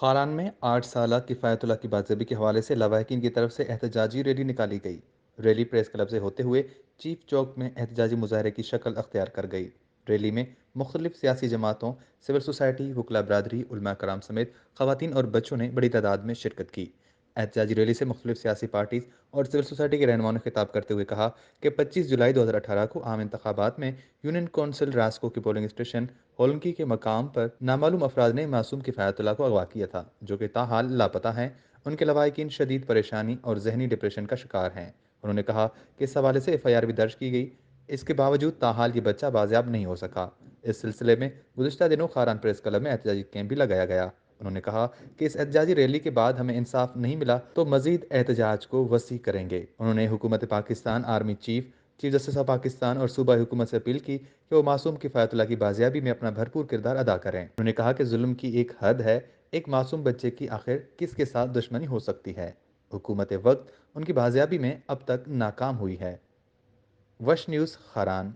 खारान में 8 साला किफ़ायतुल्लाह की बाज़ेबी के हवाले से लवाहिकीन की तरफ से एहतजाजी रैली निकाली गई। रैली प्रेस क्लब से होते हुए चीफ चौक में एहतजाजी मुजाहरे की शक्ल अख्तियार कर गई। रैली में मुख्तलिफ सियासी जमातों, सिविल सोसाइटी, वकला बरदरी, उलमा कराम समेत ख़वातीन और बच्चों ने बड़ी तादाद में शिरकत की। एहतजाजी रैली से मुख्तलिफ सियासी पार्टीज और सिविल सोसाइटी के रहनुमाओं ने खिताब करते हुए कहा कि 25 जुलाई 2018 को आम इंतखाबात में यूनियन कौंसिल रास्को के पोलिंग स्टेशन होलंकी के मकाम पर नामालूम अफराद ने मासूम किफ़ायतुल्लाह को अगवा किया था, जो कि ताहाल लापता हैं। उनके लवाहिकीन शदीद परेशानी और जहनी डिप्रेशन का शिकार हैं। उन्होंने कहा कि इस हवाले से FIR भी दर्ज की गई। इसके बावजूद ताहाल ये बच्चा बाजियाब नहीं हो सका। इस सिलसिले में गुज़िश्ता दिनों खारान प्रेस क्लब में एहतजाजी कैंप भी लगाया गया। उन्होंने कहा कि इस एहतजाजी रैली के बाद हमें इंसाफ नहीं मिला तो मजीद एहतजाज को वसी करेंगे। उन्होंने हुकूमत Pakistan, army chief, chief justice of Pakistan और सूबाई हुकूमत से अपील की कि वो मासूम किफ़ायतुल्लाह की बाजियाबी में अपना भरपूर किरदार अदा करें। उन्होंने कहा कि जुल्म की एक हद है, एक मासूम बच्चे की आखिर किसके साथ दुश्मनी हो सकती है। हुकूमत वक्त उनकी बाजियाबी में अब तक नाकाम हुई है। वश न्यूज़, खारान।